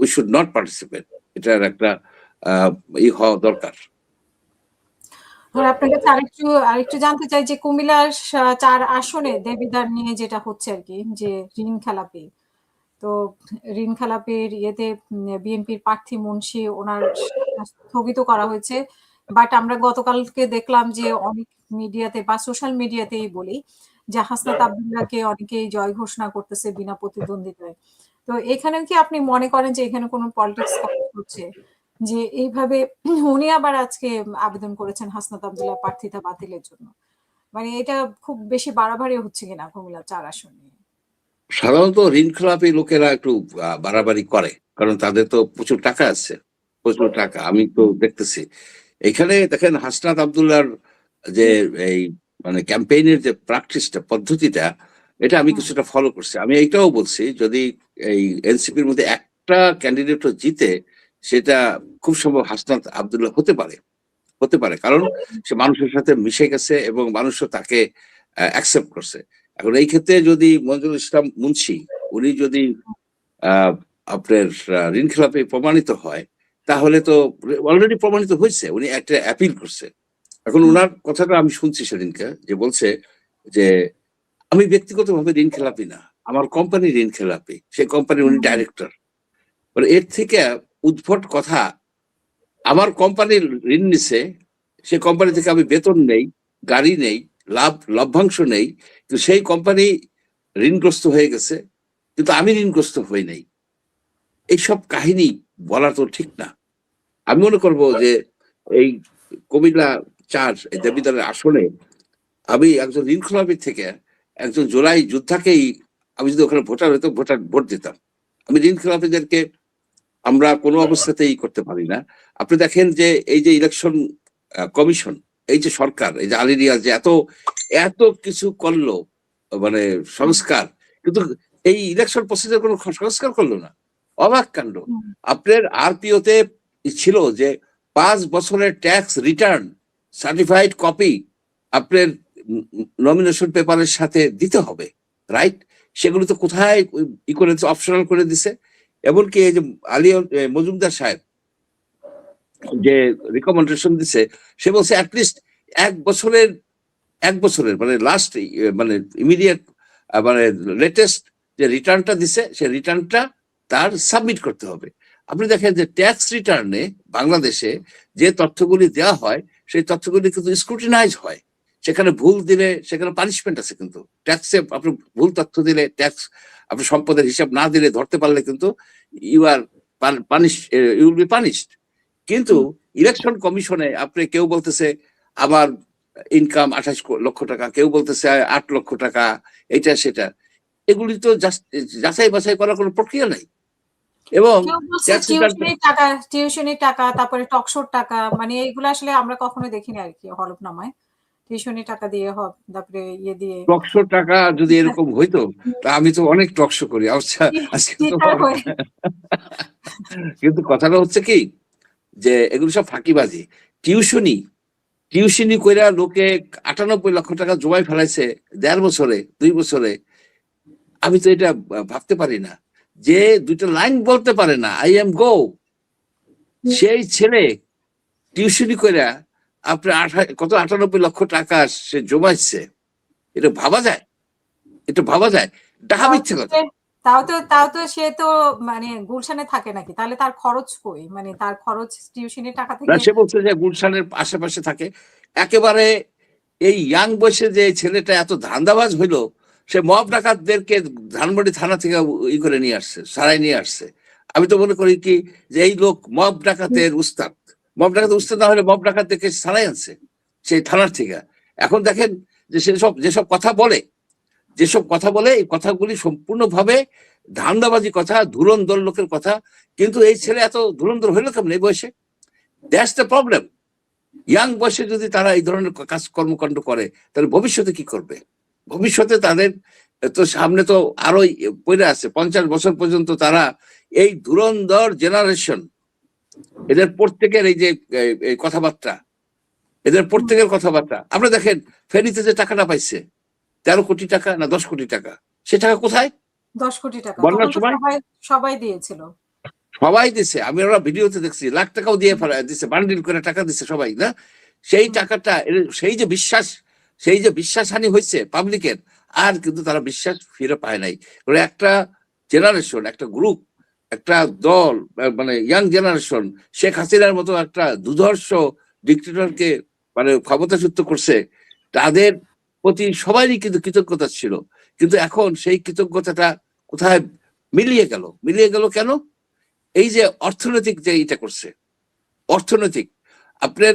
We should not participate. এটার একটা হওয়া দরকার। আপনার কাছে আরেকটু জানতে চাই যে কুমিল্লার 4 আসনে দেবিদ্বার নিয়ে যেটা হচ্ছে আর কি, যে ঋণ খেলাপি, তো ঋণ খেলাপির ইয়েতে বিএনপির প্রার্থী মুন্সি ওনার স্থগিত করা হয়েছে। বাট আমরা গতকালকে দেখলাম যে অনেক মিডিয়াতে বা সোশ্যাল মিডিয়াতেই বলি যে হাসনাত আব্দুল্লাহকে অনেকেই জয় ঘোষণা করতেছে বিনা প্রতিদ্বন্দ্বিতায়। তো এখানে কি আপনি মনে করেন যে এখানে কোনো পলিটিক্স হচ্ছে, যে এইভাবে উনি আবার আজকে আবেদন করেছেন হাসনাত আব্দুল্লাহ প্রার্থিতা বাতিলের জন্য, মানে এটা খুব বেশি বাড়াবাড়ি হচ্ছে কিনা কুমিল্লা 4 আসন নিয়ে? সাধারণত ঋণ খেলাপি লোকেরা একটু বাড়াবাড়ি করে, কারণ তাদের তো প্রচুর টাকা আছে, প্রচুর টাকা। আমি তো দেখতেছি এখানে দেখেন হাসনাত আব্দুল্লাহর যে এই মানে ক্যাম্পেইনের যে প্র্যাকটিসটা, পদ্ধতিটা, এটা আমি কিছুটা ফলো করছি। আমি এইটাও বলছি, যদি এই এনসিপির মধ্যে একটা ক্যান্ডিডেটও জিতে, সেটা খুব সম্ভব হাসনাত আব্দুল্লাহ হতে পারে, কারণ সে মানুষের সাথে মিশে গেছে এবং মানুষও তাকে অ্যাকসেপ্ট করছে। এখন এই ক্ষেত্রে যদি মঞ্জুরুল ইসলাম মুন্সি উনি যদি আপনার ঋণ খেলাপি প্রমাণিত হয়, তাহলে তো অলরেডি প্রমাণিত হয়েছে, উনি একটা অ্যাপিল করছে। এখন ওনার কথাটা আমি শুনছি সেদিনকে, যে বলছে যে আমি ব্যক্তিগতভাবে ঋণ খেলাপি না, আমার কোম্পানি ঋণ খেলাপি, সেই কোম্পানির উনি ডাইরেক্টর। এর থেকে উদ্ভট কথা, আমার কোম্পানির ঋণ নিছে, সে কোম্পানি থেকে আমি বেতন নেই, গাড়ি নেই, লভ্যাংশ নেই, কিন্তু সেই কোম্পানি ঋণগ্রস্ত হয়ে গেছে, কিন্তু আমি ঋণগ্রস্ত হই নাই। এইসব কাহিনী বলা তো ঠিক না। আমি মনে করব যে এই কুমিল্লা 4 দেবিদ্বারের আসনে আমি একজন ঋণ খেলাপি থেকে একজন জোড়াই যোদ্ধাকেই, আমি যদি ওখানে ভোটার হইতো ভোট দিতাম। আমি ঋণ খেলাপিদেরকে আমরা কোনো অবস্থাতেই করতে পারি না। আপনি দেখেন যে এই যে ইলেকশন কমিশন, এই যে সরকার, এই যে আলী রিয়াজ যে এত কিছু করলো, মানে সংস্কার, কিন্তু এই ইলেকশন প্রসিজার কোনো সংস্কার করলো না। অবাক কাণ্ড। আপনার আরপিওতে ছিল যে 5 বছরের ট্যাক্স রিটার্ন সার্টিফাইড কপি আপনার নমিনেশন পেপারের সাথে দিতে হবে, রাইট? সেগুলো তো কোথায় ই করে অপশনাল করে দিছে। এমনকি এই যে আলী মজুমদার সাহেব যে রিকমেন্ডেশন দিছে, সে বলছে অ্যাটলিস্ট 1 বছরের মানে লাস্ট মানে ইমিডিয়েট মানে লেটেস্ট যে রিটার্নটা দিছে, সে রিটার্নটা তার সাবমিট করতে হবে। আপনি দেখেন যে ট্যাক্স রিটার্নে বাংলাদেশে যে তথ্যগুলি দেওয়া হয়, সেই তথ্যগুলি কিন্তু স্ক্রুটিনাইজ হয়। সেখানে ভুল দিলে সেখানে পানিশমেন্ট আছে, কিন্তু ট্যাক্সে আপনি ভুল তথ্য দিলে, ট্যাক্স আপনি সম্পদের হিসাব না দিলে ধরতে পারলে কিন্তু you are you will be punished. কিন্তু ইলেকশন কমিশনে আপনি কেউ বলতেছে আমার ইনকাম 28 লক্ষ টাকা, কেউ বলতেছে 8 লক্ষ টাকা, এটা সেটা। এগুলি তো যাচাই বাছাই করার কোনো প্রক্রিয়া নাই। এবং টিউশনের টাকা, তারপরে টকশোর টাকা, মানে এগুলো আসলে আমরা কখনো দেখিনি আর কি হলফনামায়। টিউশনের টাকা দিয়ে তারপরে ইয়ে দিয়ে টকশো টাকা যদি এরকম হইতো, তা আমি তো অনেক টকশো করি। আচ্ছা, কিন্তু কথাটা হচ্ছে কি, যে এগুলো সব ফাঁকিবাজি। টিউশনি কইরা লোকে 98 লক্ষ টাকা জমায় ফেলাইছে 1.5 বছরে, 2 বছরে। আমি তো এটা ভাবতে পারি না, যে 2টা লাইন বলতে পারে না, আই এম গো, সেই ছেলে টিউশনি কইরা আপনার 98 লক্ষ টাকা সে জমাইছে। এটা ভাবা যায়? এটা ভাবা যায়? ডাহা মিথ্যে কথা। তাও তো সে তো মানে গুলশানে থাকে নাকি, তাহলে তার খরচ কই? মানে তার খরচ টিউশনের টাকা থেকে? সে বলছে যে গুলশানের আশেপাশে থাকে। একেবারে এই ইয়াং বয়সে যে ছেলেটা এত ধান্দাবাজ হইলো, সে মব ডাকাতদেরকে ধানমন্ডি থানা থেকে ই করে নিয়ে আসছে, সারাই নিয়ে আসছে। আমি তো মনে করি কি, যে এই লোক মব ডাকাতের উস্তাদ। মব ডাকাতের উস্তাদ না হলে মব ডাকাতদেরকে সারাই আনছে সেই থানার থেকে। এখন দেখেন যে যেসব কথা বলে, এই কথাগুলি সম্পূর্ণভাবে ধান্দাবাজি কথা, ধুরন্ধর লোকের কথা। কিন্তু এই ছেলে এত ধুরন্ধর হইলো কেমন এই বয়সে? That's the problem. ইয়াং বয়সে যদি তারা এই ধরনের কাজ কর্মকাণ্ড করে, তাহলে ভবিষ্যতে কি করবে? ভবিষ্যতে তাদের তো সামনে তো আরো পড়ে আছে, 50 বছর পর্যন্ত তারা এই ধুরন্ধর জেনারেশন, এদের প্রত্যেকের এই যে কথাবার্তা, এদের প্রত্যেকের কথাবার্তা। আপনারা দেখেন ফেনীতে যে টাকাটা পাইছে 13 কোটি টাকা না 10 কোটি টাকা, সে টাকা কোথায়? 10 কোটি টাকা বন্যার সময় সবাই দিয়েছিল। সবাই দিছে, আমি ওরা ভিডিওতে দেখছি, লাখ টাকাও দিয়ে দিছে, বান্ডিল করে টাকা দিছে সবাই না। সেই টাকাটা সেই যে বিশ্বাসহানি হয়েছে পাবলিকের, আর কিন্তু তারা বিশ্বাস ফিরে পায় নাই। একটা জেনারেশন, একটা গ্রুপ, একটা দল, মানে ইয়াং জেনারেশন শেখ হাসিনার মতো একটা দুর্ধর্ষ ডিক্টেটরকে মানে ক্ষমতাচ্যুত করছে, তাদের প্রতি সবারই কিন্তু কৃতজ্ঞতা ছিল। কিন্তু এখন সেই কৃতজ্ঞতাটা কোথায় মিলিয়ে গেল কেন? এই যে অর্থনৈতিক যে এটা করছে, অর্থনৈতিক, আপনার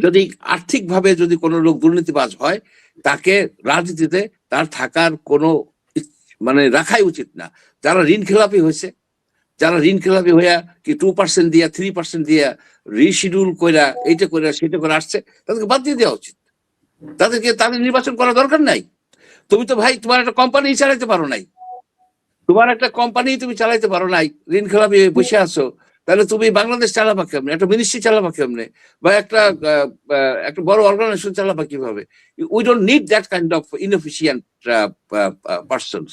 যদি আর্থিক ভাবে যদি কোনো লোক দুর্নীতিবাজ হয়, তাকে রাজনীতিতে তার থাকার কোনো মানে রাখাই উচিত না। যারা ঋণ খেলাপি হয়েছে, যারা ঋণ খেলাপি হইয়া কি 2% দিয়া 3% দিয়া রিশিডিউল কইরা এইটা কইরা সেটা করে আসছে, তাদেরকে বাদ দিয়ে দেওয়া উচিত। তাদের নির্বাচন করা দরকার নাই। তুমি তো ভাই তোমার একটা কোম্পানি চালাইতে পারো নাই, তোমার একটা কোম্পানি তুমি চালাইতে পারো নাই, ঋণ খেলাপি বসে আছো, তাহলে তুমি বাংলাদেশ চালাবা কেমনে, একটা মিনিস্ট্রি চালাবা কেমনে, বা একটা বড় অর্গানাইজেশন চালাবা কিভাবে? We don't need that kind of inefficient persons.